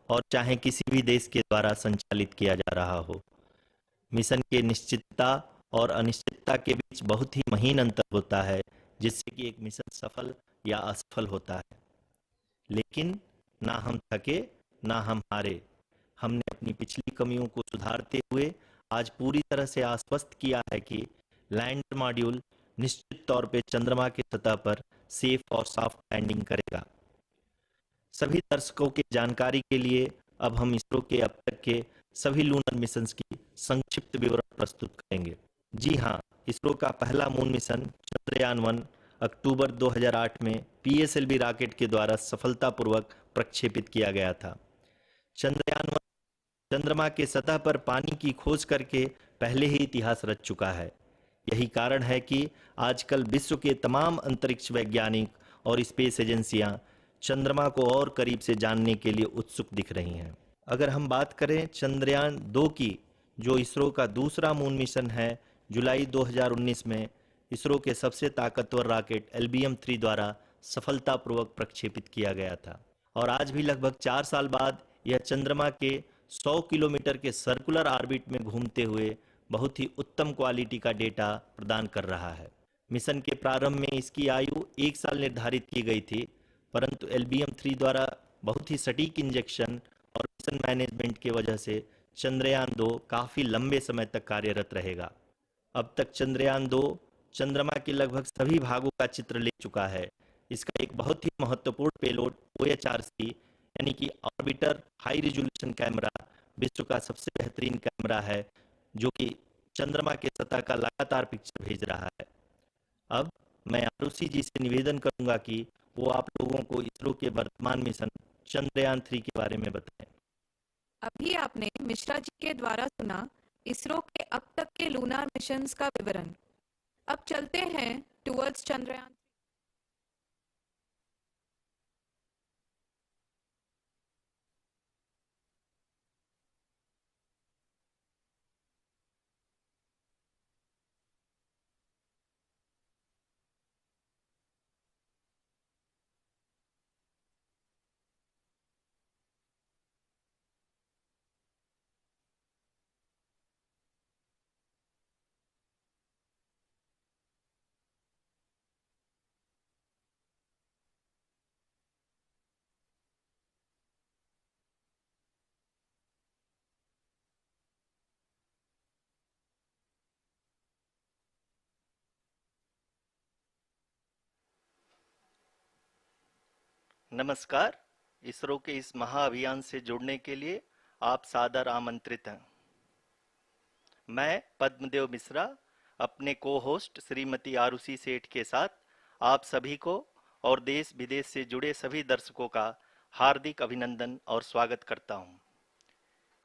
और चाहे किसी भी देश के द्वारा संचालित किया जा रहा हो। मिशन के निश्चितता और अनिश्चितता के बीच बहुत ही महीन अंतर होता है, जिससे कि एक मिशन सफल या असफल होता है। लेकिन ना हम थके, ना हम हारे। हमने अपनी पिछली कमियों को सुधारते हुए आज पूरी तरह से आश्वस्त किया है कि लैंडर मॉड्यूल निश्चित तौर पे चंद्रमा की सतह पर सेफ और सॉफ्ट लैंडिंग करेगा। सभी दर्शकों की जानकारी के लिए अब हम इसरो के अब तक के सभी लूनर मिशंस की संक्षिप्त विवरण प्रस्तुत करेंगे। जी हाँ, इसरो का पहला मून मिशन चंद्रयान 1 अक्टूबर 2008 में पीएसएलवी रॉकेट के द्वारा सफलतापूर्वक प्रक्षेपित किया गया था। चंद्रयान 1 चंद्रमा के सतह पर पानी की खोज करके पहले ही इतिहास रच चुका है। यही कारण है कि आजकल विश्व के तमाम अंतरिक्ष वैज्ञानिक और स्पेस एजेंसियां चंद्रमा को और करीब से जानने के लिए उत्सुक दिख रही हैं। अगर हम बात करें चंद्रयान 2 की, जो इसरो का दूसरा मून मिशन है, जुलाई 2019 में इसरो के सबसे ताकतवर रॉकेट LBM-3 द्वारा सफलतापूर्वक प्रक्षेपित किया गया था और आज भी लगभग 4 साल बाद यह चंद्रमा के 100 किलोमीटर के सर्कुलर ऑर्बिट में घूमते हुए बहुत ही उत्तम क्वालिटी का डेटा प्रदान कर रहा है। मिशन के प्रारंभ में इसकी आयु 1 साल निर्धारित की गई थी, परंतु LBM-3 द्वारा बहुत ही सटीक इंजेक्शन और मिशन मैनेजमेंट की वजह से चंद्रयान 2 काफ़ी लंबे समय तक कार्यरत रहेगा। अब तक चंद्रयान 2 चंद्रमा के लगभग सभी भागों का चित्र ले चुका है। इसका एक बहुत ही महत्वपूर्ण पेलोड OHRC यानी कि ऑर्बिटर हाई रिजोल्यूशन कैमरा विश्व का सबसे बेहतरीन कैमरा है, जो कि चंद्रमा के सतह का लगातार पिक्चर भेज रहा है। अब मैं आरुषि जी से निवेदन करूंगा कि वो आप लोगों को इसरो के वर्तमान मिशन चंद्रयान 3 के बारे में बताएं। अभी आपने मिश्रा जी के द्वारा सुना इसरो के अब तक के लूनार मिशंस का विवरण। अब चलते हैं टुवर्ड्स चंद्रयान। नमस्कार। इसरो के इस महाअभियान से जुड़ने के लिए आप सादर आमंत्रित हैं। मैं पद्मदेव मिश्रा अपने को होस्ट श्रीमती आरुषि सेठ के साथ आप सभी को और देश विदेश से जुड़े सभी दर्शकों का हार्दिक अभिनंदन और स्वागत करता हूं।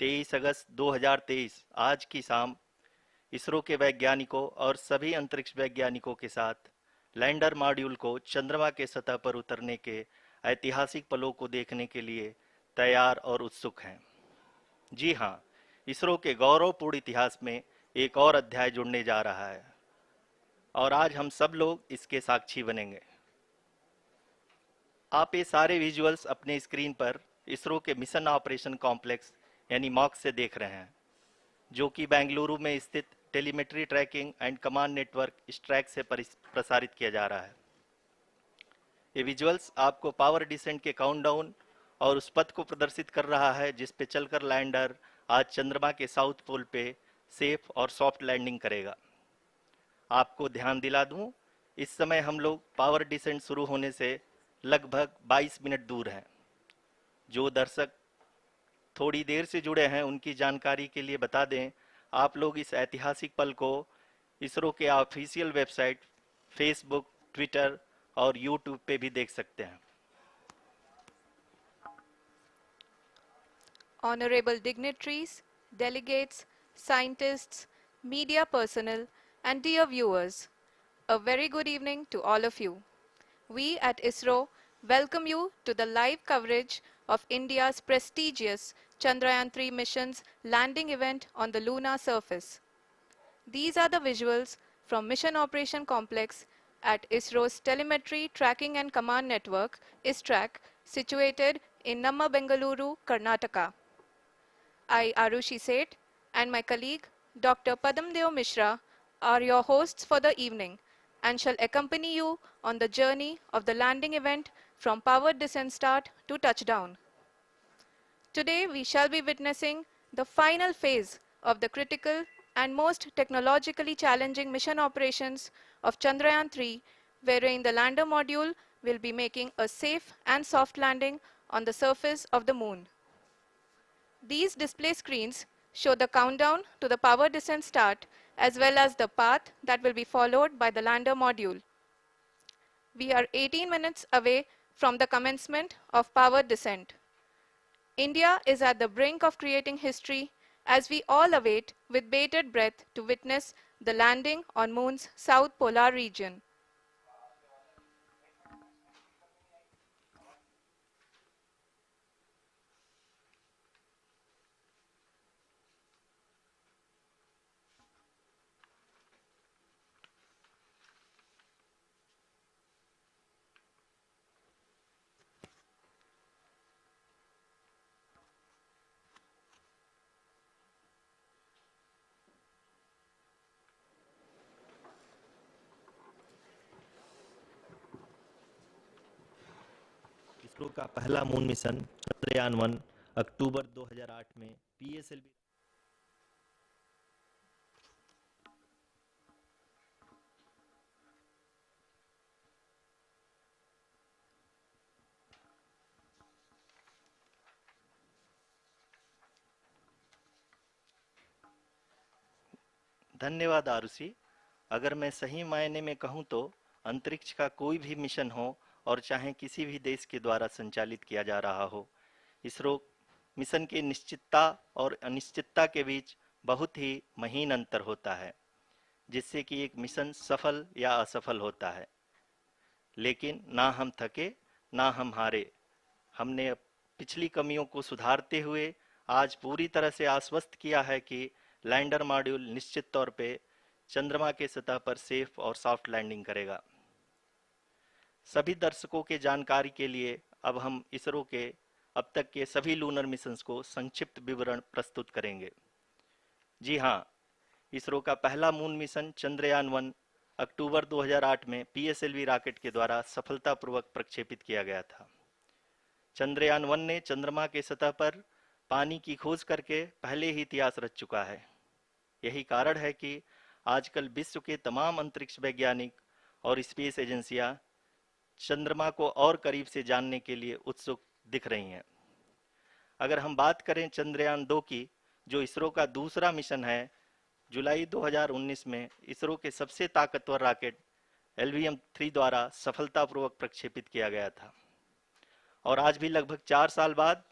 23 अगस्त 2023 आज की शाम इसरो के वैज्ञानिकों और सभी अंतरिक्ष वैज्ञानिकों के साथ लैंडर मॉड्यूल को चंद्रमा के सतह पर उतरने के ऐतिहासिक पलों को देखने के लिए तैयार और उत्सुक हैं। जी हाँ, इसरो के गौरवपूर्ण इतिहास में एक और अध्याय जुड़ने जा रहा है और आज हम सब लोग इसके साक्षी बनेंगे। आप ये सारे विजुअल्स अपने स्क्रीन पर इसरो के मिशन ऑपरेशन कॉम्प्लेक्स यानी मॉक से देख रहे हैं, जो कि बेंगलुरु में स्थित telemetry tracking and command network इस ट्रैक से प्रसारित किया जा रहा है। ये विजुअल्स आपको पावर डिसेंट के काउंटडाउन और उस पथ को प्रदर्शित कर रहा है जिस पे चलकर लैंडर आज चंद्रमा के साउथ पोल पे सेफ और सॉफ्ट लैंडिंग करेगा। आपको ध्यान दिला दूं, इस समय हम लोग पावर डिसेंट शुरू होने से लगभग 22 मिनट दूर हैं। जो दर्शक थोड़ी देर से जुड़े हैं उनकी जानकारी के लिए बता दें, आप लोग इस ऐतिहासिक पल को इसरो के ऑफिशियल वेबसाइट, फेसबुक, ट्विटर और यूट्यूब पे भी देख सकते हैं। Honorable dignitaries, delegates, scientists, media personnel, and dear viewers, a very good evening to all of you. We at ISRO welcome you to the live coverage of India's prestigious Chandrayaan 3 mission's landing event on the lunar surface. These are the visuals from Mission Operation Complex at ISRO's Telemetry Tracking and Command Network, ISTRAC, situated in Namma Bengaluru, Karnataka. I, Arushi Seth, and my colleague, Dr. Padamdeo Mishra, are your hosts for the evening and shall accompany you on the journey of the landing event from powered descent start to touchdown. Today, we shall be witnessing the final phase of the critical and most technologically challenging mission operations of Chandrayaan 3, wherein the lander module will be making a safe and soft landing on the surface of the moon. These display screens show the countdown to the power descent start as well as the path that will be followed by the lander module. We are 18 minutes away from the commencement of power descent. India is at the brink of creating history as we all await with bated breath to witness the landing on Moon's south polar region. ISRO का पहला moon mission Chandrayaan 1 अक्टूबर 2008 में PSLV. धन्यवाद आरुषि। अगर मैं सही मायने में कहूं तो अंतरिक्ष का कोई भी मिशन हो और चाहे किसी भी देश के द्वारा संचालित किया जा रहा हो, इसरो मिशन की निश्चितता और अनिश्चितता के बीच बहुत ही महीन अंतर होता है, जिससे कि एक मिशन सफल या असफल होता है। लेकिन ना हम थके ना हम हारे। हमने पिछली कमियों को सुधारते हुए आज पूरी तरह से आश्वस्त किया है कि लैंडर मॉड्यूल निश्चित तौर पे चंद्रमा के सतह पर सेफ और सॉफ्ट लैंडिंग करेगा। सभी दर्शकों के जानकारी के लिए अब हम इसरो के अब तक के सभी लूनर मिशंस को संक्षिप्त विवरण प्रस्तुत करेंगे। जी हाँ, इसरो का पहला मून मिशन चंद्रयान 1 अक्टूबर 2008 में पीएसएलवी रॉकेट के द्वारा सफलतापूर्वक प्रक्षेपित किया गया था। चंद्रयान 1 ने चंद्रमा के सतह पर पानी की खोज करके पहले ही इतिहास रच चुका है। यही कारण है कि आजकल विश्व के तमाम अंतरिक्ष वैज्ञानिक और स्पेस एजेंसियां चंद्रमा को और करीब से जानने के लिए उत्सुक दिख रही हैं। अगर हम बात करें चंद्रयान 2 की, जो इसरो का दूसरा मिशन है, जुलाई 2019 में इसरो के सबसे ताकतवर रॉकेट LVM-3 द्वारा सफलतापूर्वक प्रक्षेपित किया गया था और आज भी लगभग 4 साल बाद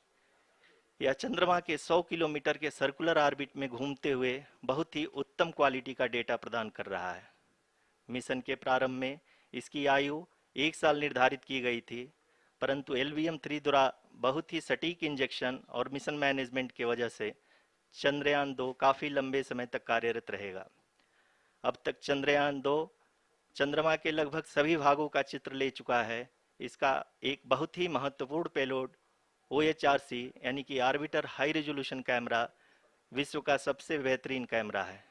यह चंद्रमा के 100 किलोमीटर के सर्कुलर ऑर्बिट में घूमते हुए बहुत ही उत्तम क्वालिटी का डेटा प्रदान कर रहा है। मिशन के प्रारंभ में इसकी आयु 1 साल निर्धारित की गई थी, परंतु LVM-3 द्वारा बहुत ही सटीक इंजेक्शन और मिशन मैनेजमेंट की वजह से चंद्रयान 2 काफ़ी लंबे समय तक कार्यरत रहेगा। अब तक चंद्रयान 2 चंद्रमा के लगभग सभी भागों का चित्र ले चुका है। इसका एक बहुत ही महत्वपूर्ण पेलोड OHRC यानी कि ऑर्बिटर हाई रेजोल्यूशन कैमरा विश्व का सबसे बेहतरीन कैमरा है,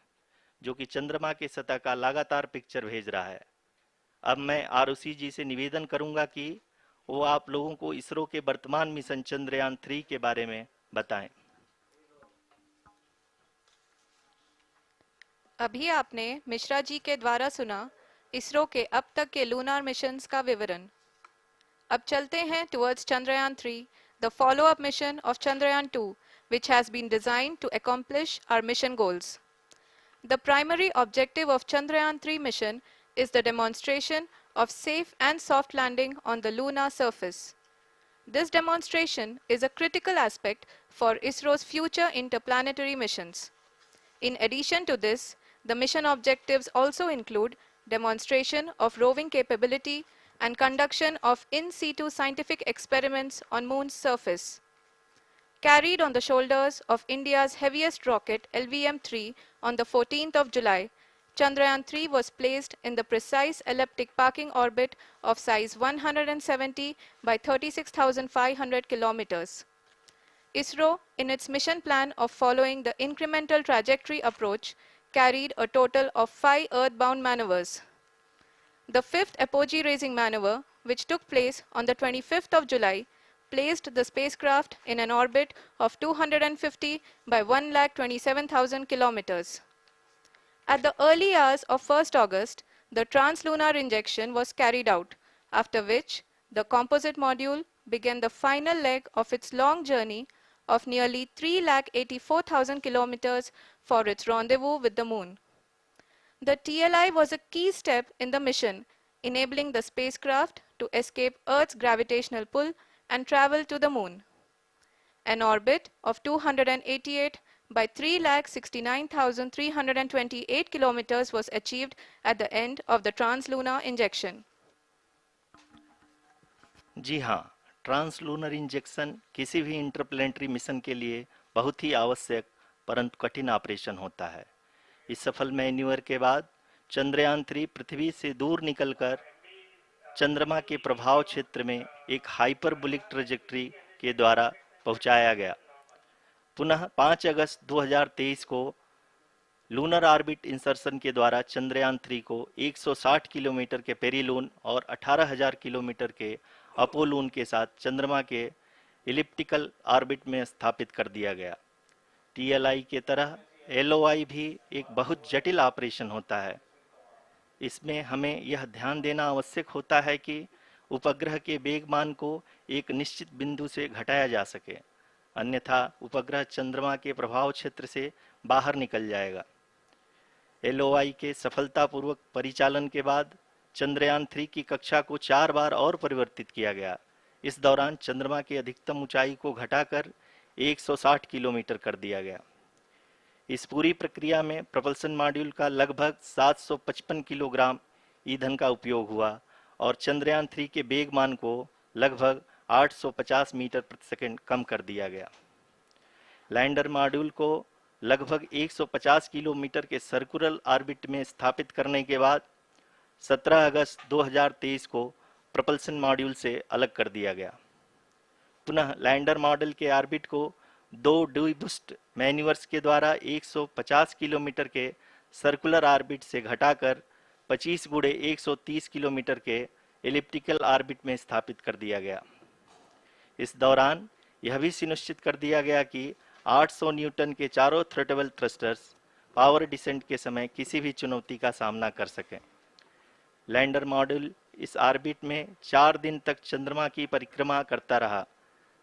जो कि चंद्रमा के सतह का लगातार पिक्चर भेज रहा है। अब मैं आरुषि जी से निवेदन करूंगा कि वो आप लोगों को इसरो के वर्तमान मिशन चंद्रयान 3 के बारे में बताएं। अभी आपने मिश्रा जी के द्वारा सुना इसरो के अब तक के लूनार मिशंस का विवरण। अब चलते हैं towards Chandrayaan 3, the follow-up mission of Chandrayaan 2, which has been designed to accomplish our mission goals. The primary objective of Chandrayaan 3 mission is the demonstration of safe and soft landing on the lunar surface. This demonstration is a critical aspect for ISRO's future interplanetary missions. In addition to this, the mission objectives also include demonstration of roving capability and conduction of in situ scientific experiments on Moon's surface. Carried on the shoulders of India's heaviest rocket LVM-3 on the 14th of July, Chandrayaan 3 was placed in the precise elliptic parking orbit of size 170 by 36,500 kilometers. ISRO, in its mission plan of following the incremental trajectory approach, carried a total of 5 earthbound maneuvers. The fifth apogee raising maneuver, which took place on the 25th of July, placed the spacecraft in an orbit of 250 by 1,27,000 kilometers. At the early hours of 1st August, the translunar injection was carried out, after which the composite module began the final leg of its long journey of nearly 3,84,000 kilometers for its rendezvous with the Moon. The TLI was a key step in the mission, enabling the spacecraft to escape Earth's gravitational pull and travel to the Moon. An orbit of 288 by 3,69,328 kilometers was achieved at the end of the translunar injection. जी हाँ, translunar injection किसी भी interplanetary mission के लिए बहुत ही आवश्यक परंतु कठिन operation होता है। इस सफल मैन्यूअर के बाद चंद्रयान 3 पृथ्वी से दूर निकलकर चंद्रमा के प्रभाव क्षेत्र में एक हाइपरबोलिक ट्रेजेक्ट्री के द्वारा पहुंचाया गया। पुनः 5 अगस्त 2023 को लूनर ऑर्बिट इंसर्शन के द्वारा चंद्रयान 3 को 160 किलोमीटर के पेरीलून और 18,000 किलोमीटर के अपोलून के साथ चंद्रमा के इलिप्टिकल ऑर्बिट में स्थापित कर दिया गया। टीएलआई के तरह एलओआई भी एक बहुत जटिल ऑपरेशन होता है। इसमें हमें यह ध्यान देना आवश्यक होता है कि उपग्रह के वेगमान को एक निश्चित बिंदु से घटाया जा सके, अन्यथा उपग्रह चंद्रमा के प्रभाव क्षेत्र से बाहर निकल जाएगा। एलओआई के सफलतापूर्वक परिचालन के बाद चंद्रयान 3 की कक्षा को 4 बार और परिवर्तित किया गया। इस दौरान चंद्रमा की अधिकतम ऊंचाई को घटाकर 160 किलोमीटर कर दिया गया। इस पूरी प्रक्रिया में प्रपल्सन मॉड्यूल का लगभग 755 किलोग्राम ईंधन का उपयोग हुआ और चंद्रयान 3 के वेगमान को लगभग 850 मीटर प्रति सेकंड कम कर दिया गया। लैंडर मॉड्यूल को लगभग 150 किलोमीटर के सर्कुलर ऑर्बिट में स्थापित करने के बाद 17 अगस्त 2023 को प्रपल्सन मॉड्यूल से अलग कर दिया गया। पुनः लैंडर मॉडल के ऑर्बिट को 2 डीबूस्ट मैन्यूवर्स के द्वारा 150 किलोमीटर के सर्कुलर ऑर्बिट से घटाकर 25 गुणे 130 किलोमीटर के एलिप्टिकल ऑर्बिट में स्थापित कर दिया गया। इस दौरान यह भी सुनिश्चित कर दिया गया कि 800 न्यूटन के चारों थ्रोटेबल थ्रस्टर्स पावर डिसेंट के समय किसी भी चुनौती का सामना कर सकें। लैंडर मॉड्यूल इस ऑर्बिट में 4 दिन तक चंद्रमा की परिक्रमा करता रहा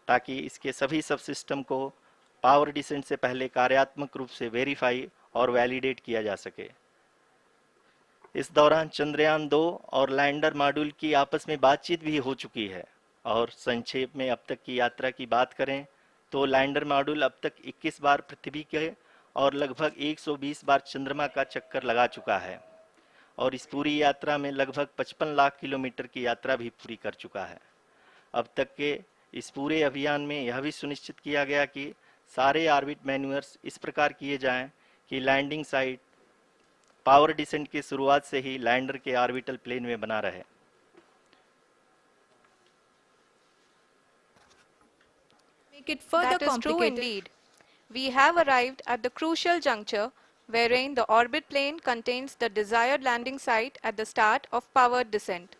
ताकि इसके सभी सब सिस्टम को पावर डिसेंट से पहले कार्यात्मक रूप से वेरीफाई और वैलिडेट किया जा सके। इस दौरान चंद्रयान 2 और लैंडर मॉड्यूल की आपस में बातचीत भी हो चुकी है। और संक्षेप में अब तक की यात्रा की बात करें तो लैंडर मॉड्यूल अब तक 21 बार पृथ्वी के और लगभग 120 बार चंद्रमा का चक्कर लगा चुका है और इस पूरी यात्रा में लगभग 55 लाख किलोमीटर की यात्रा भी पूरी कर चुका है। अब तक के इस पूरे अभियान में यह भी सुनिश्चित किया गया कि सारे ऑर्बिट मैन्यूअर्स इस प्रकार किए जाएं कि लैंडिंग साइट पावर डिसेंट की शुरुआत से ही लैंडर के ऑर्बिटल प्लेन में बना रहे। Make it further complicated. That is true indeed. We have arrived at the crucial juncture wherein the orbit plane contains the desired landing site at the start of powered descent.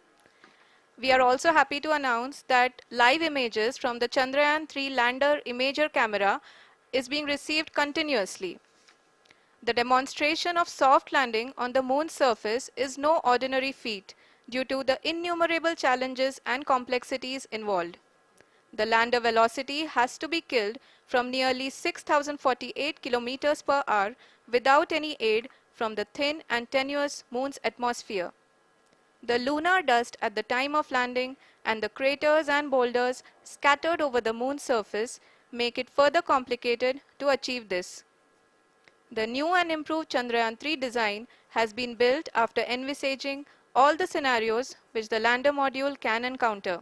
We are also happy to announce that live images from the Chandrayaan 3 lander imager camera is being received continuously. The demonstration of soft landing on the moon's surface is no ordinary feat due to the innumerable challenges and complexities involved. The lander velocity has to be killed from nearly 6,048 kilometers per hour without any aid from the thin and tenuous moon's atmosphere. The lunar dust at the time of landing and the craters and boulders scattered over the moon's surface make it further complicated to achieve this. The new and improved Chandrayaan 3 design has been built after envisaging all the scenarios which the lander module can encounter.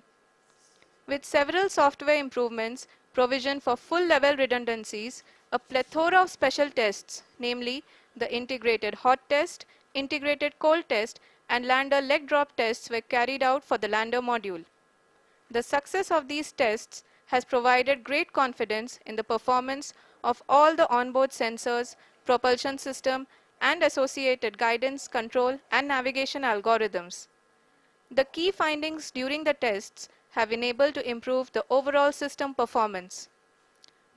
With several software improvements, provision for full-level redundancies, a plethora of special tests, namely the integrated hot test, integrated cold test, and lander leg drop tests were carried out for the lander module. The success of these tests has provided great confidence in the performance of all the onboard sensors, propulsion system, and associated guidance, control, and navigation algorithms. The key findings during the tests have enabled to improve the overall system performance.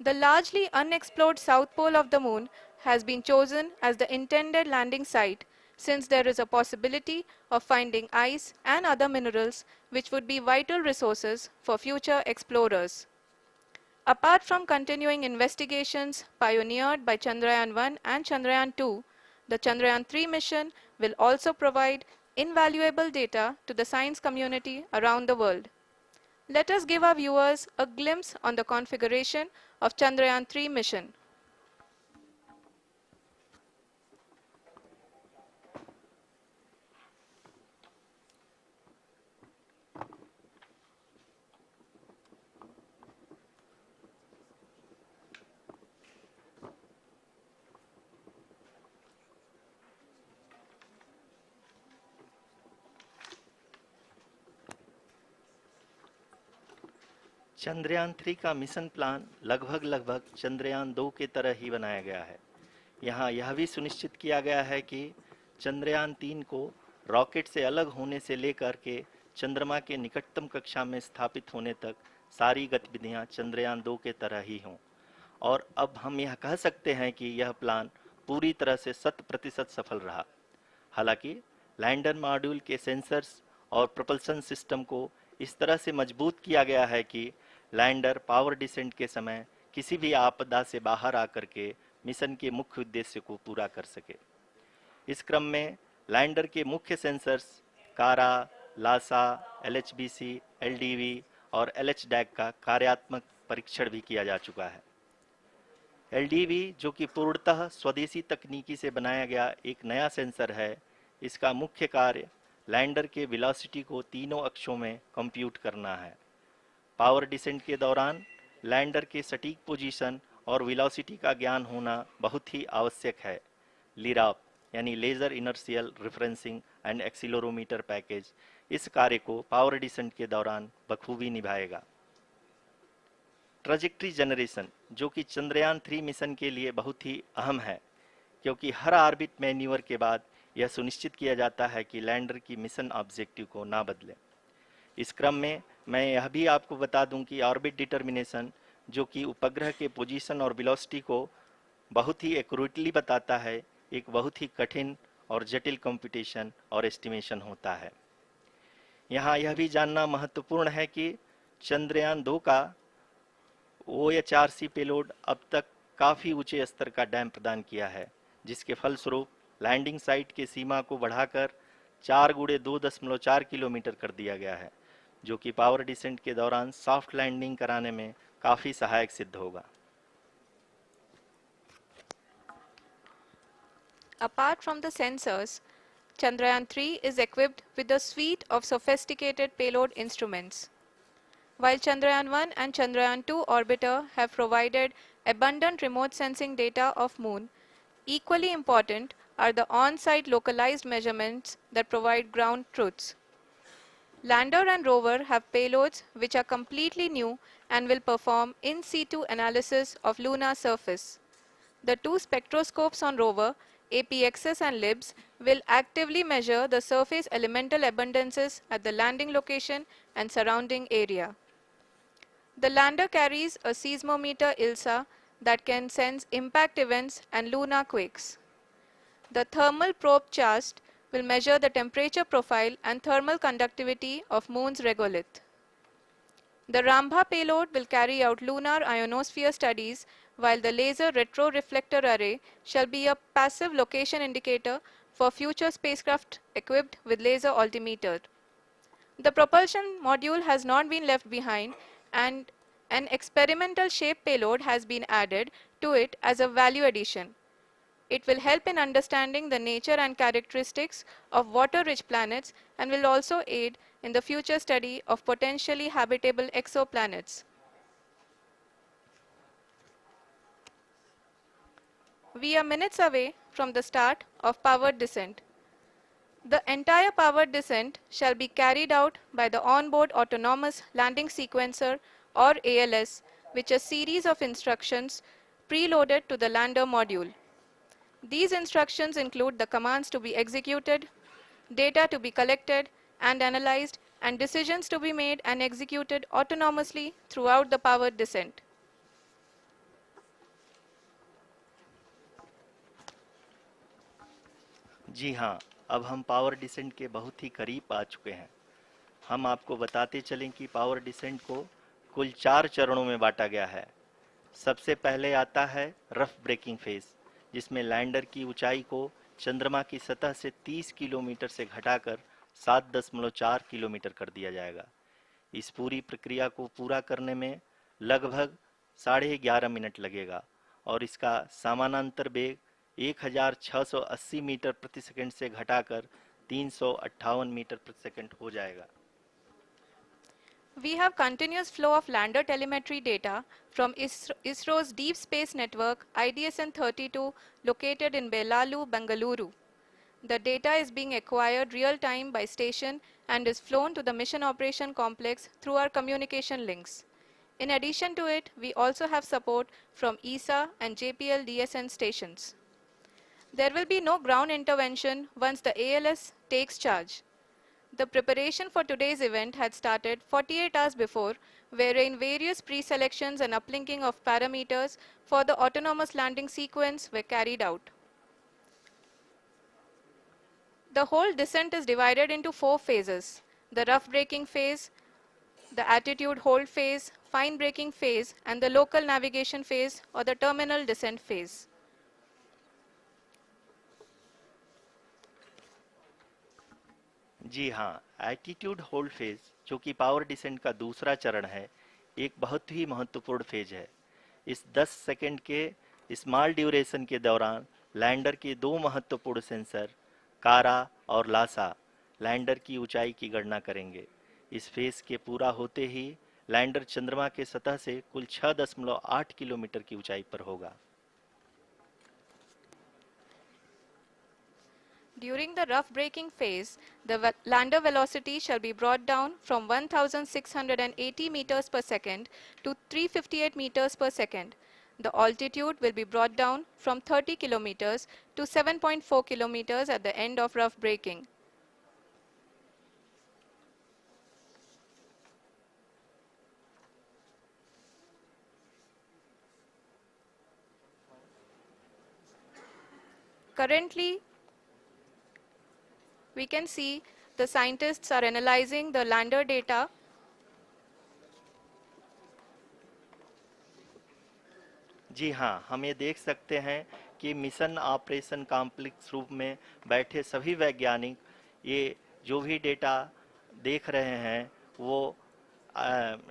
The largely unexplored south pole of the moon has been chosen as the intended landing site since there is a possibility of finding ice and other minerals which would be vital resources for future explorers. Apart from continuing investigations pioneered by Chandrayaan 1 and Chandrayaan 2, the Chandrayaan 3 mission will also provide invaluable data to the science community around the world. Let us give our viewers a glimpse on the configuration of Chandrayaan 3 mission. Chandrayaan 3 का mission plan लगभग चंद्रयान 2 की तरह ही बनाया गया है। यहाँ यह भी सुनिश्चित किया गया है कि चंद्रयान 3 को रॉकेट से अलग होने से लेकर के चंद्रमा के निकटतम कक्षा में स्थापित होने तक सारी गतिविधियां चंद्रयान 2 के तरह ही हों। और अब हम यह कह सकते हैं कि यह प्लान पूरी तरह से 100% सफल रहा। हालांकि लैंडर मॉड्यूल के सेंसर्स और प्रोपल्शन सिस्टम को इस तरह से मजबूत किया गया है कि लैंडर पावर डिसेंट के समय किसी भी आपदा से बाहर आकर के मिशन के मुख्य उद्देश्य को पूरा कर सके। इस क्रम में लैंडर के मुख्य सेंसर्स कारा, लासा, एलएचबीसी, एलडीवी और एलएचडैक का कार्यात्मक परीक्षण भी किया जा चुका है। एलडीवी, जो कि पूर्णतः स्वदेशी तकनीकी से बनाया गया एक नया सेंसर है, इसका मुख्य कार्य लैंडर के वेलोसिटी को तीनों अक्षों में कंप्यूट करना है। पावर डिसेंट के दौरान लैंडर के सटीक पोजीशन और वेलोसिटी का ज्ञान होना बहुत ही आवश्यक है। लिराप यानी laser inertial referencing and accelerometer package इस कार्य को पावर डिसेंट के दौरान बखूबी निभाएगा। ट्रैजेक्टरी जनरेशन, जो कि चंद्रयान 3 मिशन के लिए बहुत ही अहम है, क्योंकि हर ऑर्बिट मैन्यूवर के बाद यह सुनिश्चित किया जाता है कि लैंडर की मिशन ऑब्जेक्टिव को ना बदले। इस क्रम में मैं यह भी आपको बता दूं कि ऑर्बिट डिटर्मिनेशन, जो कि उपग्रह के पोजीशन और वेलोसिटी को बहुत ही एक्यूरेटली बताता है, एक बहुत ही कठिन और जटिल कंप्यूटेशन और एस्टिमेशन होता है। यहाँ यह भी जानना महत्वपूर्ण है कि चंद्रयान 2 का OHRC पेलोड अब तक काफ़ी ऊंचे स्तर का डैम प्रदान किया है, जिसके फलस्वरूप लैंडिंग साइट के सीमा को बढ़ाकर 4 गुणे 2.4 किलोमीटर कर दिया गया है, जो कि पावर डिसेंट के दौरान सॉफ्ट लैंडिंग कराने में काफ़ी सहायक सिद्ध होगा। Apart from the sensors, Chandrayaan 3 is equipped with a suite of sophisticated payload instruments. While Chandrayaan 1 and Chandrayaan 2 orbiter have provided abundant remote sensing data of Moon, equally important are the on-site localized measurements that provide ground truths. Lander and rover have payloads which are completely new and will perform in situ analysis of lunar surface. The two spectroscopes on rover, APXS and LIBS, will actively measure the surface elemental abundances at the landing location and surrounding area. The lander carries a seismometer ILSA that can sense impact events and lunar quakes. The thermal probe CHAST will measure the temperature profile and thermal conductivity of Moon's regolith. The Rambha payload will carry out lunar ionosphere studies, while the laser retroreflector array shall be a passive location indicator for future spacecraft equipped with laser altimeter. The propulsion module has not been left behind, and an experimental shape payload has been added to it as a value addition. It will help in understanding the nature and characteristics of water-rich planets and will also aid in the future study of potentially habitable exoplanets. We are minutes away from the start of powered descent. The entire powered descent shall be carried out by the onboard autonomous landing sequencer or ALS, which is a series of instructions preloaded to the lander module. These instructions include the commands to be executed, data to be collected and analyzed, and decisions to be made and executed autonomously throughout the powered descent. जी हाँ, अब हम power descent के बहुत ही करीब आ चुके हैं। हम आपको बताते चलें कि पावर डिसेंट को कुल 4 चरणों में बांटा गया है। सबसे पहले आता है रफ ब्रेकिंग फेज, जिसमें लैंडर की ऊंचाई को चंद्रमा की सतह से 30 किलोमीटर से घटाकर 7.4 किलोमीटर कर दिया जाएगा। इस पूरी प्रक्रिया को पूरा करने में लगभग 11.5 मिनट लगेगा और इसका समानांतर वेग 1680 मीटर प्रति सेकंड से घटाकर 358 मीटर प्रति सेकंड हो जाएगा। We have continuous flow of lander telemetry data from ISRO's Deep Space Network IDSN-32 located in Belalu, Bengaluru. The data is being acquired real-time by station and is flown to the Mission Operation Complex through our communication links. In addition to it, we also have support from ESA and JPL DSN stations. There will be no ground intervention once the ALS takes charge. The preparation for today's event had started 48 hours before, wherein various pre-selections and uplinking of parameters for the autonomous landing sequence were carried out. The whole descent is divided into 4 phases: the rough braking phase, the attitude hold phase, fine braking phase, and the local navigation phase or the terminal descent phase. जी हाँ, attitude hold phase, जो कि power descent का दूसरा चरण है, एक बहुत ही महत्वपूर्ण फेज है। इस 10 सेकंड के स्मॉल ड्यूरेशन के दौरान लैंडर के दो महत्वपूर्ण सेंसर कारा और लासा लैंडर की ऊंचाई की गणना करेंगे। इस फेज के पूरा होते ही लैंडर चंद्रमा के सतह से कुल 6.8 किलोमीटर की ऊंचाई पर होगा। During the rough braking phase, the lander velocity shall be brought down from 1680 meters per second to 358 meters per second. The altitude will be brought down from 30 kilometers to 7.4 kilometers at the end of rough braking. Currently, we can see the scientists are analyzing the lander data. जी हाँ, हम ये देख सकते हैं कि mission operation complex रूप में बैठे सभी वैज्ञानिक ये जो भी डेटा देख रहे हैं वो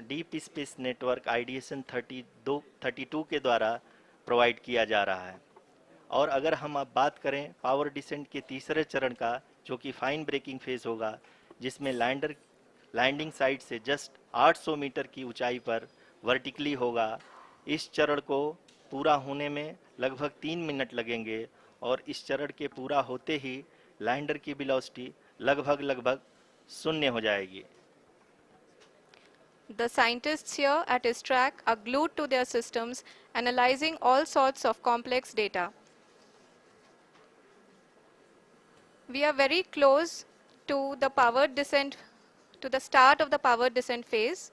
डीप स्पेस नेटवर्क आईडीएसएन 32 के द्वारा प्रोवाइड किया जा रहा है। और अगर हम अब बात करें पावर डिसेंट के तीसरे चरण का, जो कि फाइन ब्रेकिंग फेज होगा, जिसमें लैंडिंग साइट से जस्ट 800 मीटर की ऊंचाई पर वर्टिकली होगा। इस चरण को पूरा होने में लगभग 3 मिनट लगेंगे और इस चरण के पूरा होते ही लैंडर की वेलोसिटी लगभग शून्य हो जाएगी। The scientists here at ISTRAC are glued to their systems, analyzing all sorts of complex data. We are very close to the powered descent, to the start of the powered descent phase.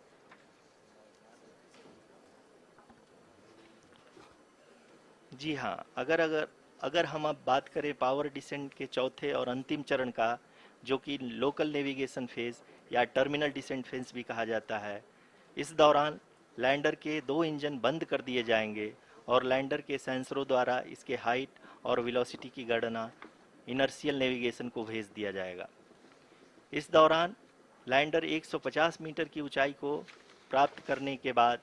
जी हाँ, अगर हम अब बात करें power descent के चौथे और अंतिम चरण का, जो कि लोकल नेविगेशन फेज या टर्मिनल डिसेंट फेज भी कहा जाता है, इस दौरान लैंडर के दो इंजन बंद कर दिए जाएंगे और लैंडर के सेंसरों द्वारा इसके हाइट और वेलोसिटी की गणना इनर्शियल नेविगेशन को भेज दिया जाएगा। इस दौरान लैंडर 150 मीटर की ऊंचाई को प्राप्त करने के बाद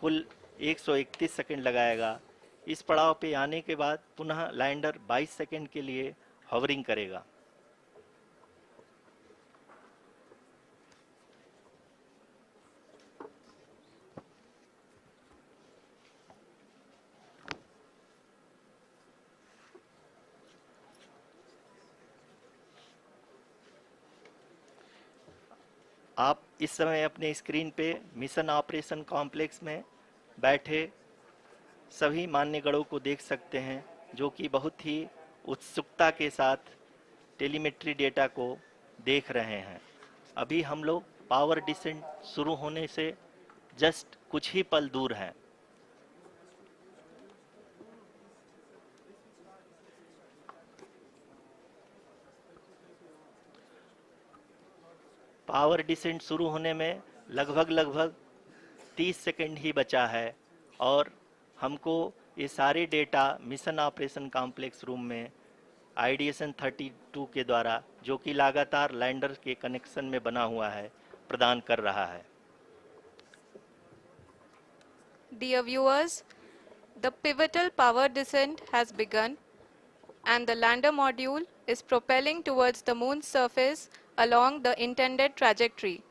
कुल 131 सेकंड लगाएगा। इस पड़ाव पे आने के बाद पुनः लैंडर 22 सेकंड के लिए हॉवरिंग करेगा। आप इस समय अपने स्क्रीन पे मिशन ऑपरेशन कॉम्प्लेक्स में बैठे सभी मान्यगणों को देख सकते हैं, जो कि बहुत ही उत्सुकता के साथ टेलीमेट्री डेटा को देख रहे हैं। अभी हम लोग पावर डिसेंट शुरू होने से जस्ट कुछ ही पल दूर हैं। पावर डिसेंट शुरू होने में लगभग 30 सेकंड ही बचा है और हमको ये सारे data mission operation complex room में आईडीएसएन 32 के द्वारा, जो कि लगातार लैंडर के कनेक्शन में बना हुआ है, प्रदान कर रहा है। Dear viewers, the pivotal power descent has begun and the lander module is propelling towards the moon's surface along the intended trajectory.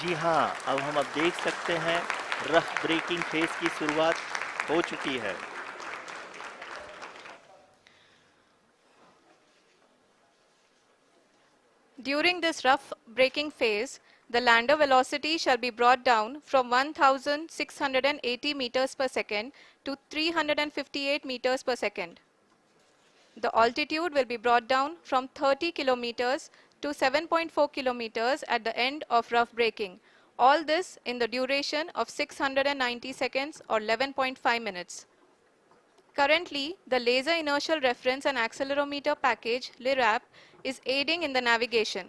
जी हाँ, अब देख सकते हैं रफ ब्रेकिंग फेज की शुरुआत हो चुकी है। During this rough braking phase, the lander velocity shall be brought down from 1680 meters per second to 358 meters per second. The altitude will be brought down from 30 kilometers to 7.4 kilometers at the end of rough braking. All this in the duration of 690 seconds or 11.5 minutes. Currently, the Laser Inertial Reference and Accelerometer package (LIRAP) is aiding in the navigation.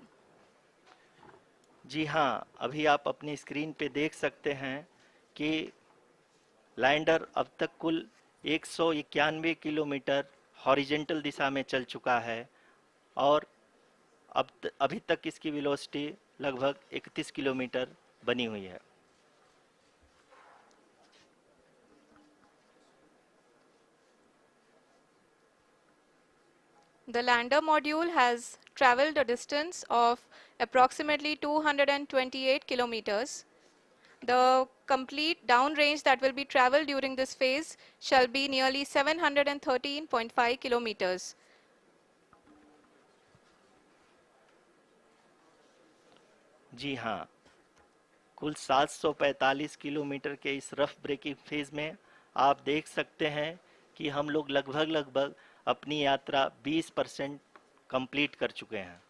जी हाँ, अभी आप अपनी screen पे देख सकते हैं कि lander अब तक कुल 191 किलोमीटर हॉरिजेंटल दिशा में चल चुका है और अभी तक इसकी वेलोसिटी लगभग 31 किलोमीटर बनी हुई है। The lander module has traveled a distance of approximately 228 kilometers. The complete downrange that will be traveled during this phase shall be nearly 713.5 kilometers. जी हाँ, कुल 745 किलोमीटर के इस रफ ब्रेकिंग फेज में आप देख सकते हैं कि हम लोग लगभग अपनी यात्रा 20% कंप्लीट कर चुके हैं।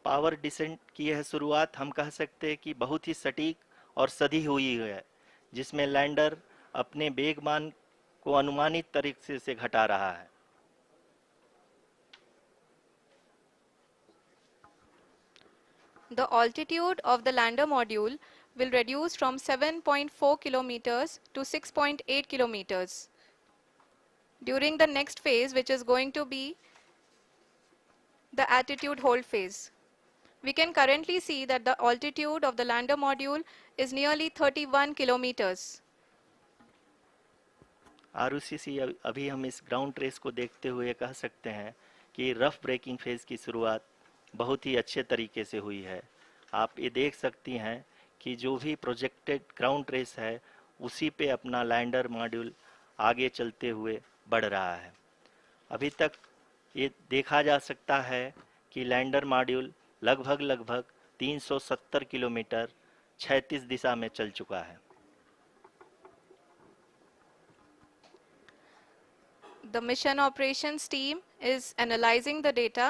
पावर डिसेंट की यह शुरुआत हम कह सकते हैं कि बहुत ही सटीक और सधी हुई है, जिसमें लैंडर अपने वेगमान को अनुमानित तरीके से घटा रहा है। The altitude of the lander module will reduce from 7.4 kilometers to 6.8 kilometers. During the next phase, which is going to be the attitude hold phase. We can currently see that the altitude of the lander module is nearly 31 kilometers. आरयूसीसी अभी हम इस ground trace को देखते हुए कह सकते हैं कि रफ ब्रेकिंग फेज की शुरुआत बहुत ही अच्छे तरीके से हुई है। आप ये देख सकती हैं कि जो भी प्रोजेक्टेड ग्राउंड ट्रेस है उसी पे अपना लैंडर मॉड्यूल आगे चलते हुए बढ़ रहा है। अभी तक ये देखा जा सकता है कि लैंडर मॉड्यूल लगभग 370 किलोमीटर क्षैतिज दिशा में चल चुका है। The mission operations team is analyzing the data.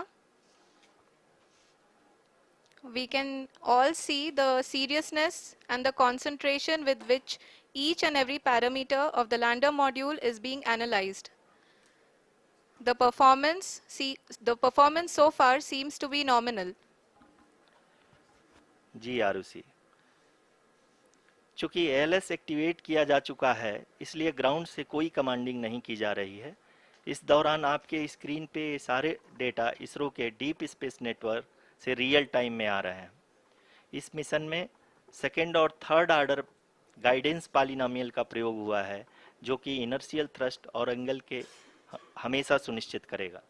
We can all see the seriousness and the concentration with which each and every parameter of the lander module is being analyzed. The performance so far seems to be nominal. जी आरुषि, चूंकि ALS activate किया जा चुका है इसलिए ground से कोई commanding नहीं की जा रही है। इस दौरान आपके स्क्रीन पे सारे डेटा इसरो के डीप स्पेस नेटवर्क से रियल टाइम में आ रहे हैं। इस मिशन में सेकेंड और थर्ड ऑर्डर गाइडेंस पॉलिनोमियल का प्रयोग हुआ है, जो कि इनर्शियल थ्रस्ट और एंगल के हमेशा सुनिश्चित करेगा।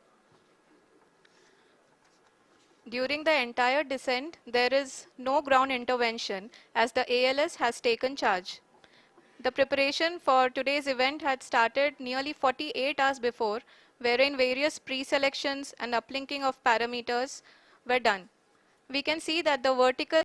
During the entire descent, there is no ground intervention as the ALS has taken charge. The preparation for today's event had started nearly 48 hours before, wherein various pre-selections and uplinking of parameters were done. We can see that the vertical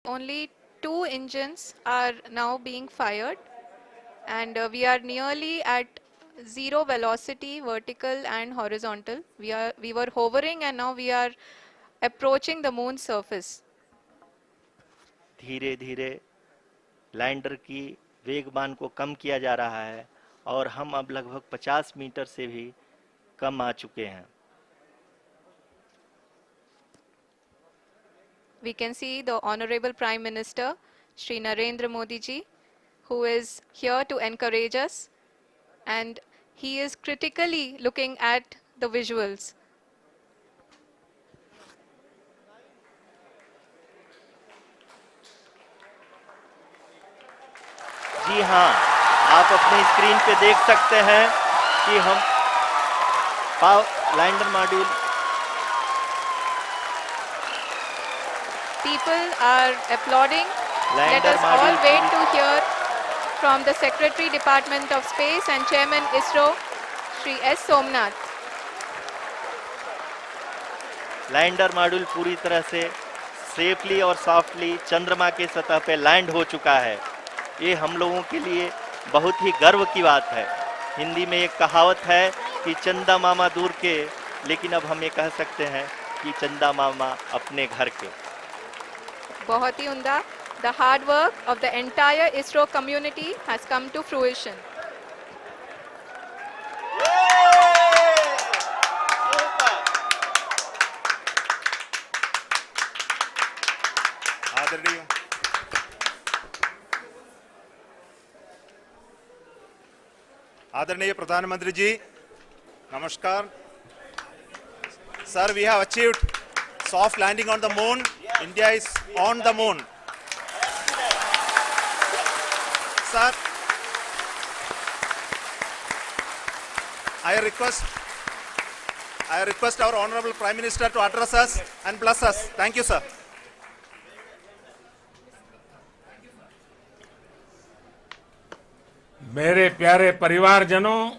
Only two engines are now being fired, and we are nearly at zero velocity, vertical and horizontal. We were hovering, and now we are approaching the moon's surface. धीरे धीरे lander की वेगमान को कम किया जा रहा है और हम अब लगभग 50 मीटर से भी कम आ चुके हैं. We can see the Honorable Prime Minister, Shri Narendra Modi ji, who is here to encourage us, and he is critically looking at the visuals. जी हाँ, आप अपने स्क्रीन पे देख सकते हैं कि हम lander module. People are applauding. Let lander us all module wait to hear from the Secretary, Department of Space and Chairman ISRO, Shri S. Somnath. Lander module पूरी तरह से सेफली और सॉफ्टली चंद्रमा के सतह पे लैंड हो चुका है. ये हम लोगों के लिए बहुत ही गर्व की बात है. हिंदी में एक कहावत है कि चंदा मामा दूर के, लेकिन अब हम ये कह सकते हैं कि चंदा मामा अपने घर के. बहुत ही उम्दा. The hard work of the entire ISRO community has come to fruition. आदरणीय आदरणीय प्रधानमंत्री जी, नमस्कार. Sir, we have achieved soft landing on the moon. India is on the moon. Sir, I request our Honorable Prime Minister to address us and bless us. Thank you, sir. मेरे प्यारे परिवारजनों,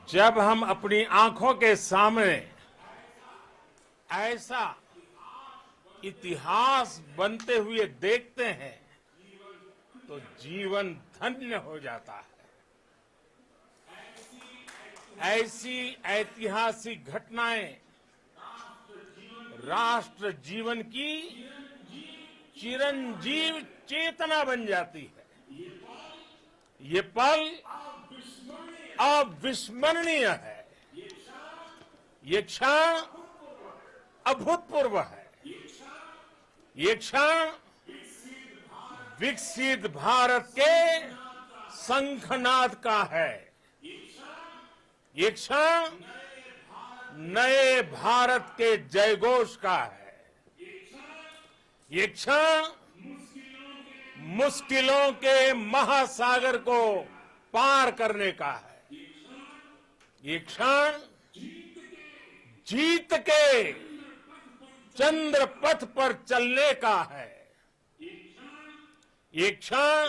जब हम अपनी आंखों के सामने ऐसा इतिहास बनते हुए देखते हैं तो जीवन धन्य हो जाता है. ऐसी ऐतिहासिक घटनाएं राष्ट्र जीवन की चिरंजीव चेतना बन जाती है. ये पल अविस्मरणीय है. ये क्षण अभूतपूर्व है. ये क्षण विकसित भारत के शंखनाद का है. ये क्षण नए भारत के जयघोष का है. ये क्षण मुश्किलों के महासागर को पार करने का है. ये क्षण जीत के चंद्र पथ पर चलने का है. ये क्षण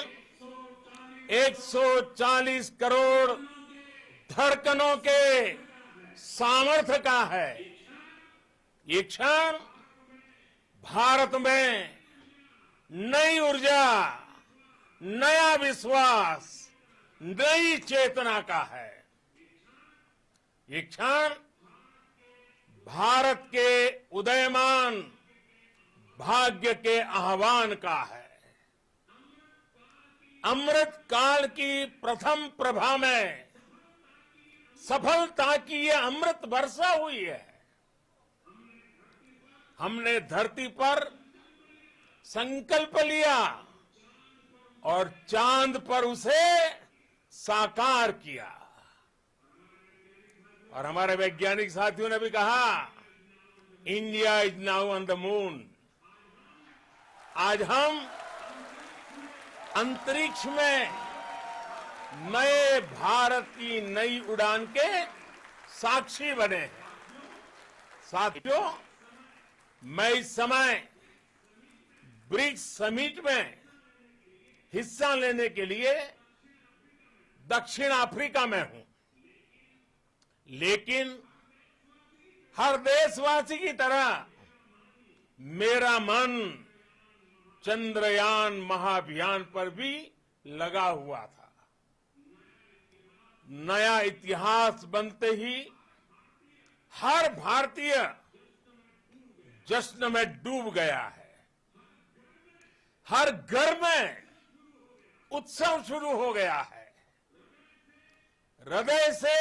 140 करोड़ धड़कनों के सामर्थ्य का है. ये क्षण भारत में नई ऊर्जा, नया विश्वास, नई चेतना का है. ये क्षण भारत के उदयमान भाग्य के आह्वान का है. अमृत काल की प्रथम प्रभा में सफलता की ये अमृत वर्षा हुई है. हमने धरती पर संकल्प लिया और चांद पर उसे साकार किया. और हमारे वैज्ञानिक साथियों ने भी कहा, India is now on the moon. आज हम अंतरिक्ष में नए भारत की नई उड़ान के साक्षी बने हैं. साथियों, मैं इस समय ब्रिक्स समिट में हिस्सा लेने के लिए दक्षिण अफ्रीका में हूं. लेकिन हर देशवासी की तरह मेरा मन चंद्रयान महाअभियान पर भी लगा हुआ था। नया इतिहास बनते ही हर भारतीय जश्न में डूब गया है। हर घर में उत्सव शुरू हो गया है। हृदय से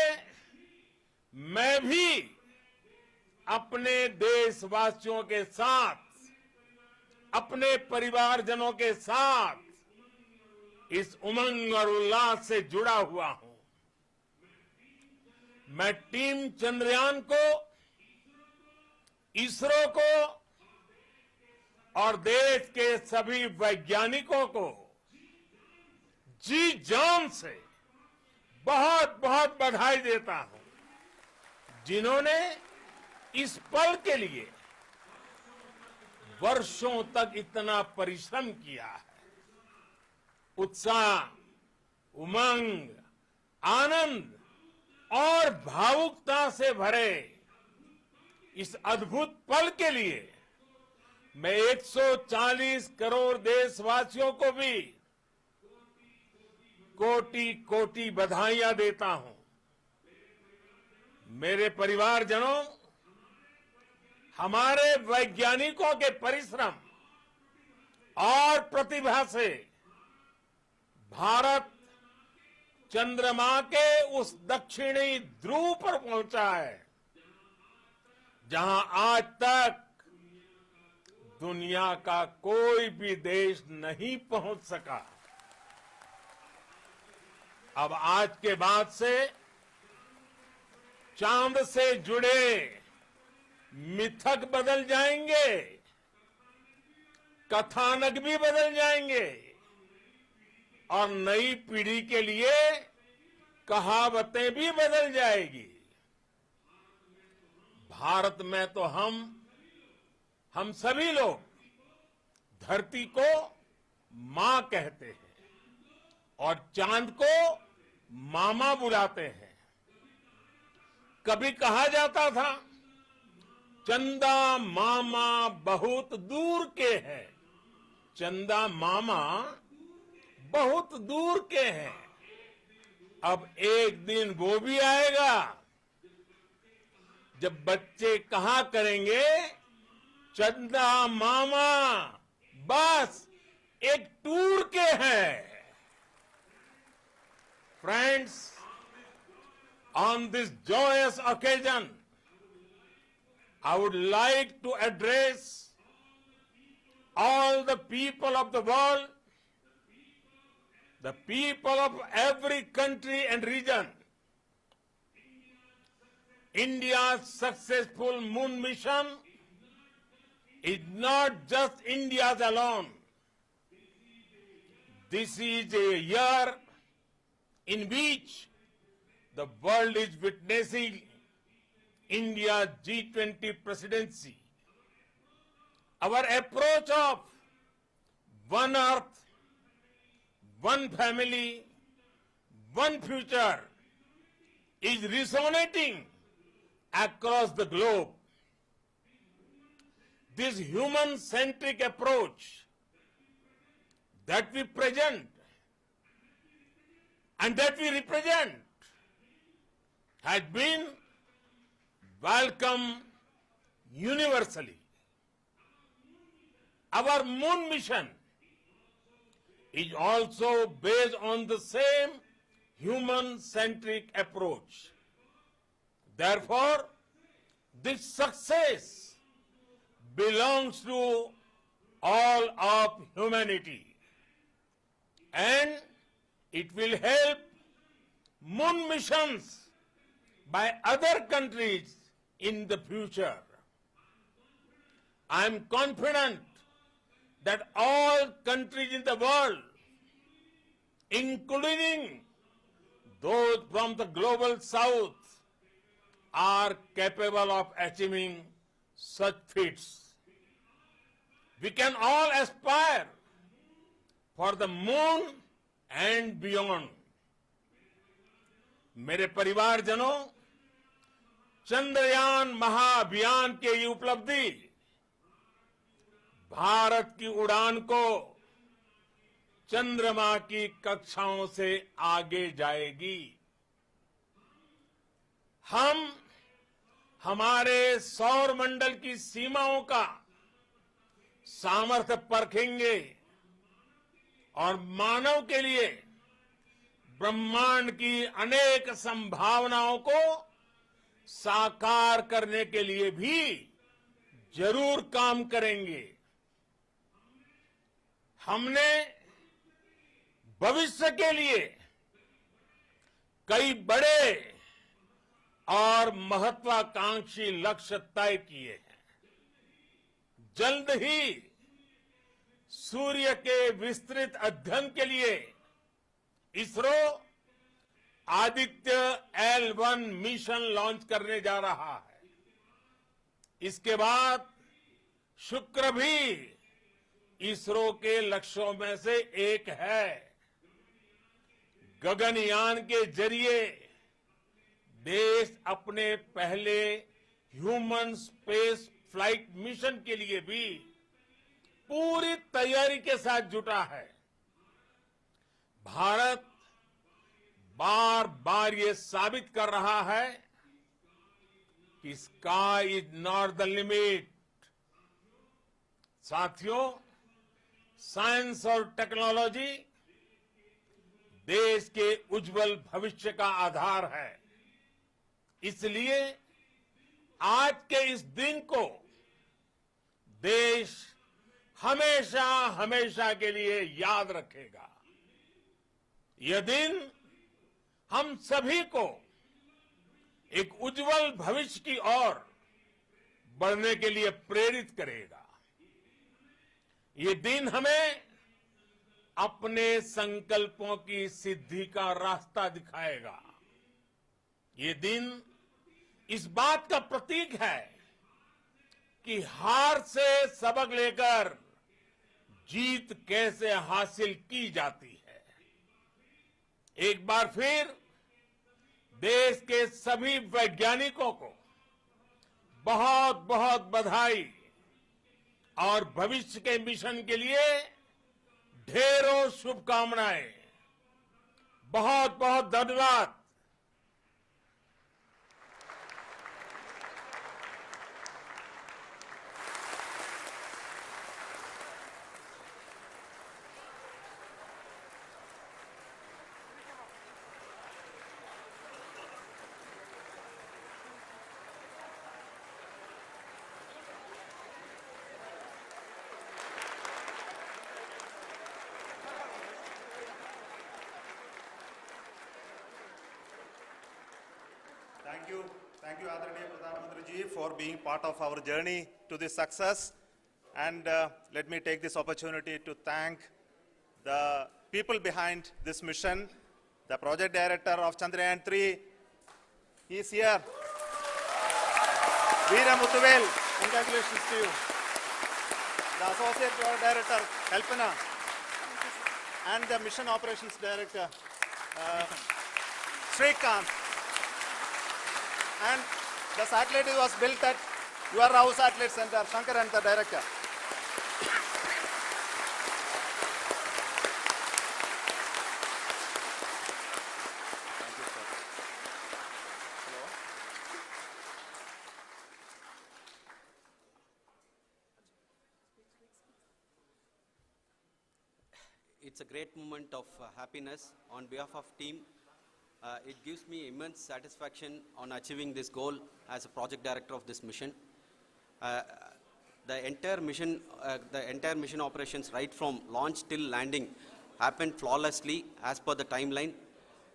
मैं भी अपने देशवासियों के साथ, अपने परिवारजनों के साथ इस उमंग और उल्लास से जुड़ा हुआ हूं। मैं टीम चंद्रयान को, इसरो को और देश के सभी वैज्ञानिकों को जी जान से बहुत बहुत बधाई देता हूं, जिन्होंने इस पल के लिए वर्षों तक इतना परिश्रम किया है। उत्साह, उमंग, आनंद और भावुकता से भरे इस अद्भुत पल के लिए मैं 140 करोड़ देशवासियों को भी कोटि कोटि बधाइयां देता हूं। मेरे परिवारजनों, हमारे वैज्ञानिकों के परिश्रम और प्रतिभा से भारत चंद्रमा के उस दक्षिणी ध्रुव पर पहुंचा है, जहां आज तक दुनिया का कोई भी देश नहीं पहुंच सका। अब आज के बाद से चांद से जुड़े मिथक बदल जाएंगे, कथानक भी बदल जाएंगे और नई पीढ़ी के लिए कहावतें भी बदल जाएगी। भारत में तो हम सभी लोग धरती को मां कहते हैं और चांद को मामा बुलाते हैं। कभी कहा जाता था, चंदा मामा बहुत दूर के हैं। चंदा मामा बहुत दूर के हैं। अब एक दिन वो भी आएगा जब बच्चे कहा करेंगे, चंदा मामा बस एक टूर के हैं। Friends, on this joyous occasion, I would like to address all the people of the world, the people of every country and region. India's successful moon mission is not just India's alone. This is a year in which the world is witnessing India's G20 presidency. Our approach of one earth, one family, one future is resonating across the globe. This human-centric approach that we present and that we represent has been welcomed universally. Our moon mission is also based on the same human-centric approach. Therefore, this success belongs to all of humanity, and it will help moon missions by other countries in the future. I am confident that all countries in the world, including those from the global south, are capable of achieving such feats. We can all aspire for the moon and beyond. मेरे परिवारजनों, चंद्रयान महाअभियान की ये उपलब्धि भारत की उड़ान को चंद्रमा की कक्षाओं से आगे जाएगी। हम हमारे सौर मंडल की सीमाओं का सामर्थ्य परखेंगे और मानव के लिए ब्रह्मांड की अनेक संभावनाओं को साकार करने के लिए भी जरूर काम करेंगे। हमने भविष्य के लिए कई बड़े और महत्वाकांक्षी लक्ष्य तय किए हैं। जल्द ही सूर्य के विस्तृत अध्ययन के लिए ISRO Aditya L1 mission launch करने जा रहा है। इसके बाद शुक्र भी इसरो के लक्ष्यों में से एक है। गगनयान के जरिए देश अपने पहले ह्यूमन स्पेस फ्लाइट मिशन के लिए भी पूरी तैयारी के साथ जुटा है। भारत बार बार ये साबित कर रहा है कि sky is not the limit. साथियों, साइंस और टेक्नोलॉजी देश के उज्जवल भविष्य का आधार है। इसलिए आज के इस दिन को देश हमेशा हमेशा के लिए याद रखेगा। यह दिन हम सभी को एक उज्जवल भविष्य की ओर बढ़ने के लिए प्रेरित करेगा। ये दिन हमें अपने संकल्पों की सिद्धि का रास्ता दिखाएगा। ये दिन इस बात का प्रतीक है कि हार से सबक लेकर जीत कैसे हासिल की जाती है। एक बार फिर देश के सभी वैज्ञानिकों को बहुत बहुत बधाई और भविष्य के मिशन के लिए ढेरों शुभकामनाएं। बहुत बहुत धन्यवाद। Thank you, Adaraniya Pradhan Mantri ji, for being part of our journey to this success. And let me take this opportunity to thank the people behind this mission. The project director of Chandrayaan 3, he is here. Veera Muthuvel, congratulations to you. The associate project director, Kalpana, and the mission operations director, Srikanth. And the satellite was built at your Rao Satellite Center, Shankar and the director. Thank you, sir. Hello. It's a great moment of happiness on behalf of team. It gives me immense satisfaction on achieving this goal as a project director of this mission. The entire mission operations right from launch till landing happened flawlessly as per the timeline,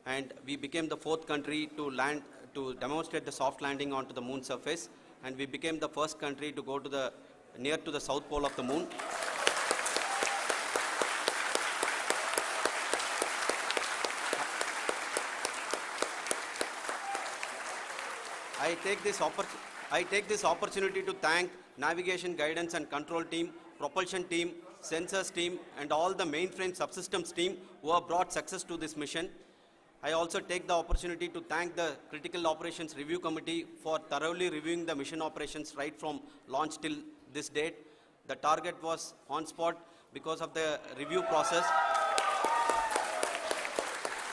and we became the 4th country to demonstrate the soft landing onto the moon surface, and we became the first country to go to near to the south pole of the moon. I take this opportunity to thank navigation, guidance and control team, propulsion team, sensors team and all the mainframe subsystems team who have brought success to this mission. I also take the opportunity to thank the Critical Operations Review Committee for thoroughly reviewing the mission operations right from launch till this date. The target was on spot because of the review process.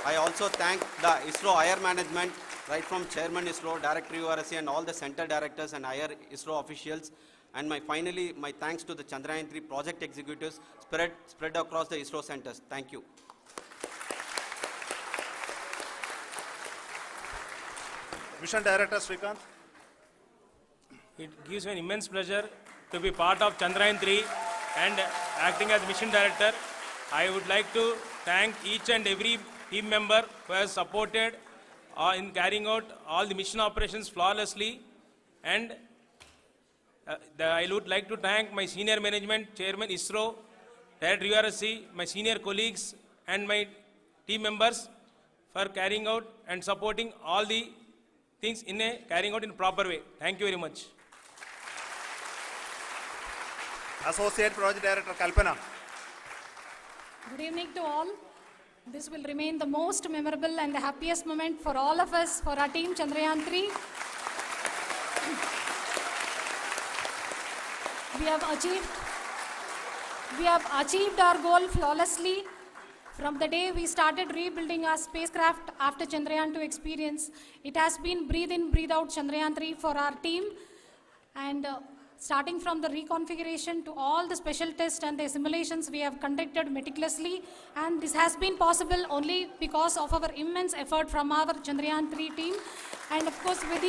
I also thank the ISRO higher management, right from Chairman ISRO, Director URSC, and all the center directors and higher ISRO officials. And finally, my thanks to the Chandrayaan 3 project executives spread across the ISRO centers. Thank you. Mission Director Srikanth. It gives me an immense pleasure to be part of Chandrayaan 3 and acting as Mission Director. I would like to thank each and every team member who has supported in carrying out all the mission operations flawlessly. And I would like to thank my senior management, Chairman ISRO, Director URSC, my senior colleagues and my team members for carrying out and supporting all the things carrying out in a proper way. Thank you very much. Associate Project Director Kalpana. Good evening to all. This will remain the most memorable and the happiest moment for all of us, for our team Chandrayaan 3. We have achieved our goal flawlessly. From the day we started rebuilding our spacecraft after Chandrayaan 2 experience, it has been breathe in, breathe out Chandrayaan 3 for our team. And starting from the reconfiguration to all the special tests and the simulations we have conducted meticulously. And this has been possible only because of our immense effort from our Chandrayaan 3 team. And of course, with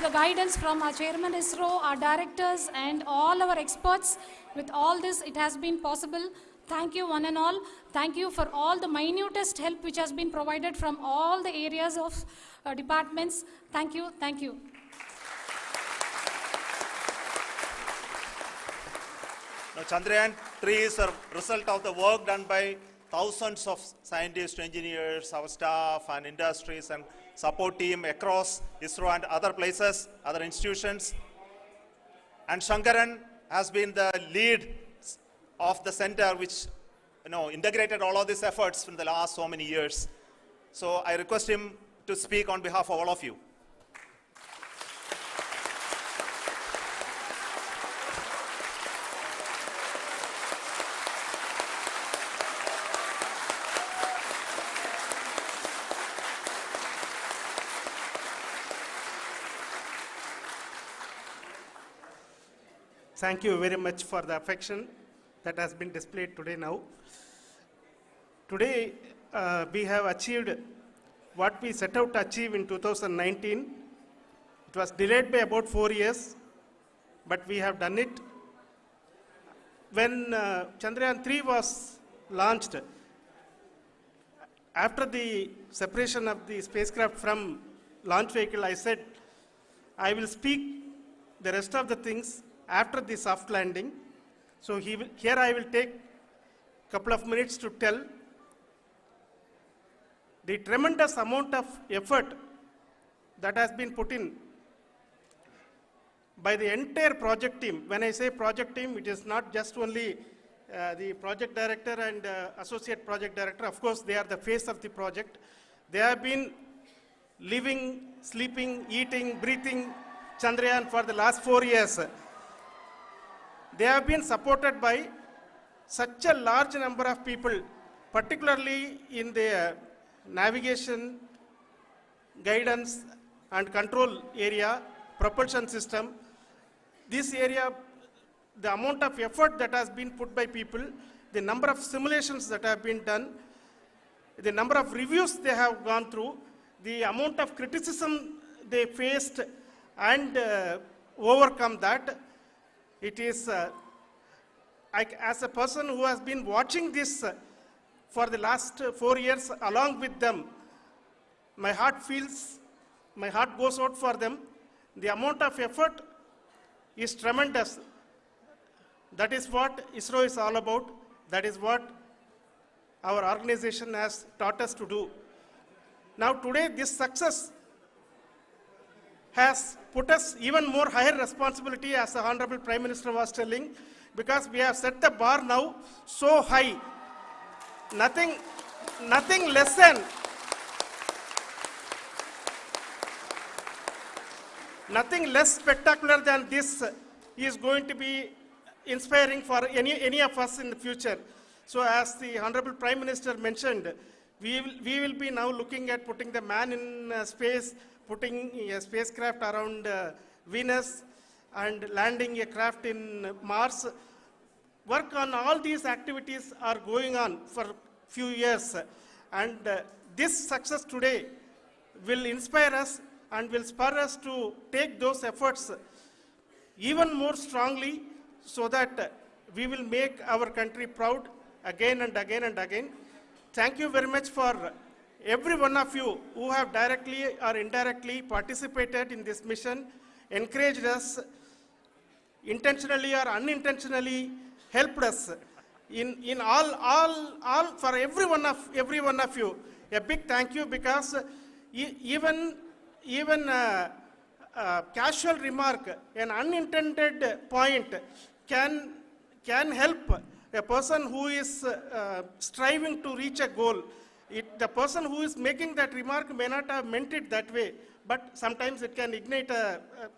the guidance from our Chairman ISRO, our directors, and all our experts, with all this, it has been possible. Thank you, one and all. Thank you for all the minutest help which has been provided from all the areas of departments. Thank you. Thank you. Now, Chandrayaan 3 is a result of the work done by thousands of scientists, engineers, our staff, and industries, and support team across ISRO and other places, other institutions. And Shankaran has been the lead of the center which integrated all of these efforts in the last so many years. So I request him to speak on behalf of all of you. Thank you very much for the affection that has been displayed today now. Today, we have achieved what we set out to achieve in 2019. It was delayed by about 4 years, but we have done it. When Chandrayaan 3 was launched, after the separation of the spacecraft from launch vehicle, I said, I will speak the rest of the things after the soft landing. So here I will take a couple of minutes to tell the tremendous amount of effort that has been put in by the entire project team. When I say project team, it is not just only the project director and associate project director. Of course, they are the face of the project. They have been living, sleeping, eating, breathing Chandrayaan for the last 4 years. They have been supported by such a large number of people, particularly in the navigation, guidance and control area, propulsion system. This area, the amount of effort that has been put by people, the number of simulations that have been done, the number of reviews they have gone through, the amount of criticism they faced and overcome that. It is, as a person who has been watching this for the last 4 years along with them, my heart goes out for them. The amount of effort is tremendous. That is what ISRO is all about. That is what our organization has taught us to do. Now today, this success has put us even more higher responsibility, as the Honorable Prime Minister was telling, because we have set the bar now so high. Nothing less than Nothing less spectacular than this is going to be inspiring for any of us in the future. So as the Honorable Prime Minister mentioned, we will be now looking at putting the man in space, putting a spacecraft around Venus, and landing a craft in Mars. Work on all these activities are going on for few years. And this success today will inspire us and will spur us to take those efforts even more strongly so that we will make our country proud again and again and again. Thank you very much for every one of you who have directly or indirectly participated in this mission, encouraged us, intentionally or unintentionally helped us in all for every one of you. A big thank you, because even casual remark, an unintended point can help a person who is striving to reach a goal. The person who is making that remark may not have meant it that way, but sometimes it can ignite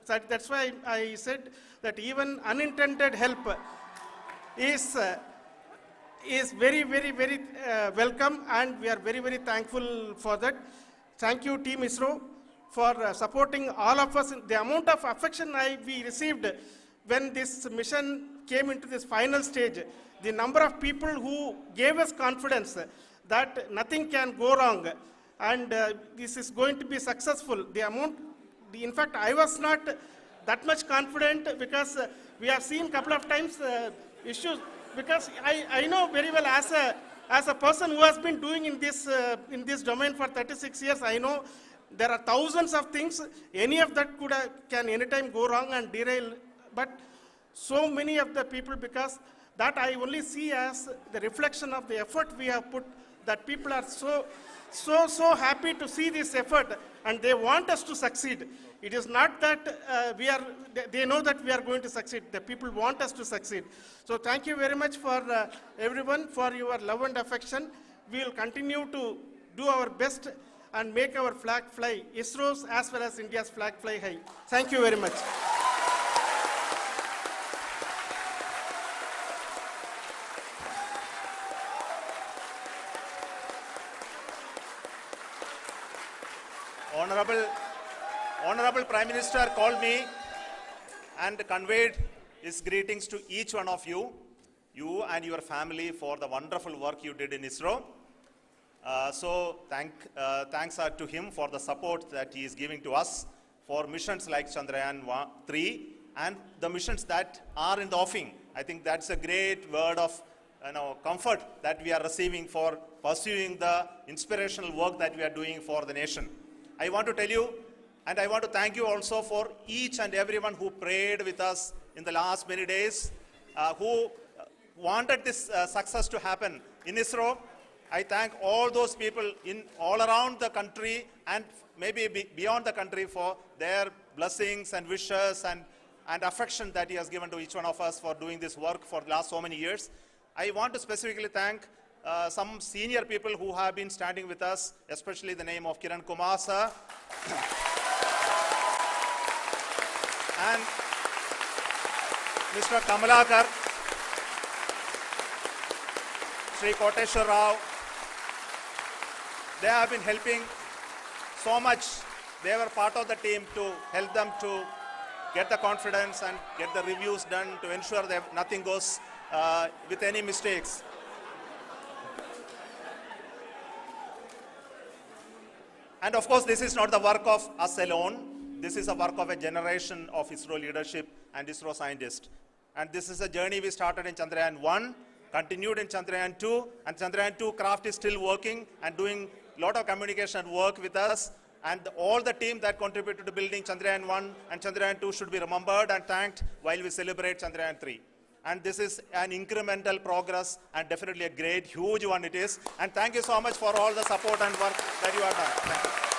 that's why I said that even unintended help is very, very, very welcome, and we are very, very thankful for that. Thank you, Team ISRO, for supporting all of us. The amount of affection we received when this mission came into this final stage, the number of people who gave us confidence that nothing can go wrong, and this is going to be successful. In fact, I was not that much confident, because we have seen a couple of times issues, because I know very well, as a person who has been doing in this domain for 36 years, I know there are thousands of things. Any of that can anytime go wrong and derail. But so many of the people, because that I only see as the reflection of the effort we have put, that people are so happy to see this effort, and they want us to succeed. It is not that they know that we are going to succeed. The people want us to succeed. So thank you very much for everyone, for your love and affection. We will continue to do our best and make our flag fly, ISRO's as well as India's flag fly high. Thank you very much. Honorable Prime Minister called me and conveyed his greetings to each one of you and your family, for the wonderful work you did in ISRO. So thanks are to him for the support that he is giving to us for missions like Chandrayaan 3 and the missions that are in the offing. I think that's a great word of comfort that we are receiving for pursuing the inspirational work that we are doing for the nation. I want to tell you, and I want to thank you also for each and everyone who prayed with us in the last many days, who wanted this success to happen in ISRO. I thank all those people all around the country and maybe beyond the country for their blessings and wishes and affection that he has given to each one of us for doing this work for the last so many years. I want to specifically thank some senior people who have been standing with us, especially the name of Kiran Kumar sir and Mr. Kamalakar, Sri Koteshwar Rao. They have been helping so much. They were part of the team to help them to get the confidence and get the reviews done to ensure that nothing goes with any mistakes. And of course, this is not the work of us alone. This is a work of a generation of ISRO leadership and ISRO scientists. And this is a journey we started in Chandrayaan 1, continued in Chandrayaan 2, and Chandrayaan 2 craft is still working and doing a lot of communication work with us. And all the team that contributed to building Chandrayaan 1 and Chandrayaan 2 should be remembered and thanked while we celebrate Chandrayaan 3. And this is an incremental progress and definitely a great, huge one it is. And thank you so much for all the support and work that you have done. Thank you.